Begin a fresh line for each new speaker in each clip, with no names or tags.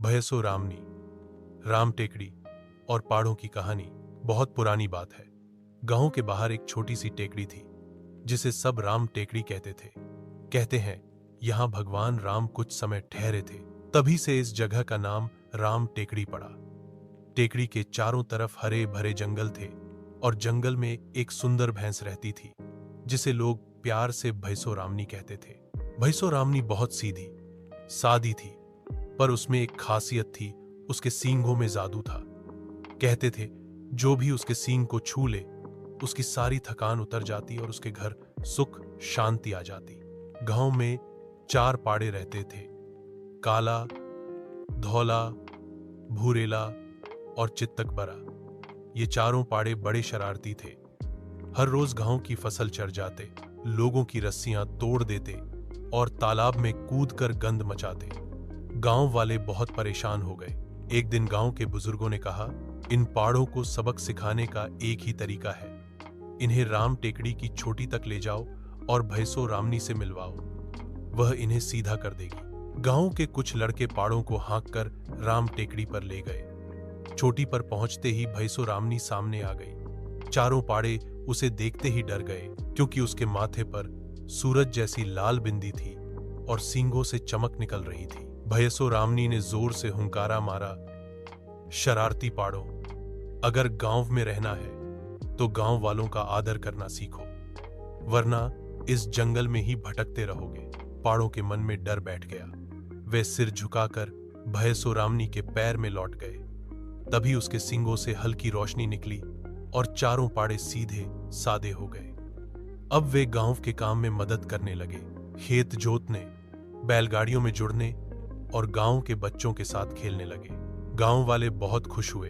भयसो रामनी, राम टेकड़ी और पहाड़ों की कहानी बहुत पुरानी बात है। गांव के बाहर एक छोटी सी टेकड़ी थी जिसे सब राम टेकड़ी कहते थे। कहते हैं यहां भगवान राम कुछ समय ठहरे थे, तभी से इस जगह का नाम राम टेकड़ी पड़ा। टेकड़ी के चारों तरफ हरे भरे जंगल थे और जंगल में एक सुंदर भैंस रहती थी जिसे लोग प्यार से भैसो रामनी कहते थे। भैसो रामनी बहुत सीधी सादी थी, पर उसमें एक खासियत थी, उसके सींगों में जादू था। कहते थे जो भी उसके सींग को छू ले उसकी सारी थकान उतर जाती और उसके घर सुख शांति आ जाती। गांव में 4 पाड़े रहते थे, काला, धौला, भूरेला और चित्तकबरा। ये चारों पाड़े बड़े शरारती थे। हर रोज गांव की फसल चर जाते, लोगों की रस्सियां तोड़ देते और तालाब में कूदकर गंद मचाते। गांव वाले बहुत परेशान हो गए। एक दिन गांव के बुजुर्गों ने कहा, इन पाड़ों को सबक सिखाने का एक ही तरीका है, इन्हें राम टेकड़ी की छोटी तक ले जाओ और भैसो रामनी से मिलवाओ, वह इन्हें सीधा कर देगी। गांव के कुछ लड़के पाड़ों को हाँक कर राम टेकड़ी पर ले गए। चोटी पर पहुंचते ही भैसो रामनी सामने आ गई। चारों पाड़े उसे देखते ही डर गए, क्योंकि उसके माथे पर सूरज जैसी लाल बिंदी थी और सींगों से चमक निकल रही थी। भैसो रामनी ने जोर से हुंकारा मारा, शरारती पाड़ों, अगर गांव में रहना है तो गांव वालों का आदर करना सीखो, वरना इस जंगल में ही भटकते रहोगे। पाड़ों के मन में डर बैठ गया। वे सिर झुकाकर भैसो रामनी के पैर में लौट गए। तभी उसके सींगों से हल्की रोशनी निकली और चारों पाड़े सीधे सादे हो गए। अब वे गांव के काम में मदद करने लगे, खेत जोतने, बैलगाड़ियों में जुड़ने और गांव के बच्चों के साथ खेलने लगे। गांव वाले बहुत खुश हुए।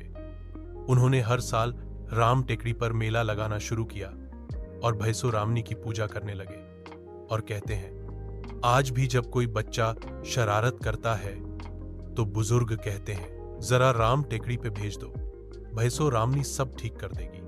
उन्होंने हर साल राम टेकड़ी पर मेला लगाना शुरू किया और भैसो रामनी की पूजा करने लगे। और कहते हैं आज भी जब कोई बच्चा शरारत करता है तो बुजुर्ग कहते हैं जरा राम टेकड़ी पे भेज दो, भैसो रामनी सब ठीक कर देगी।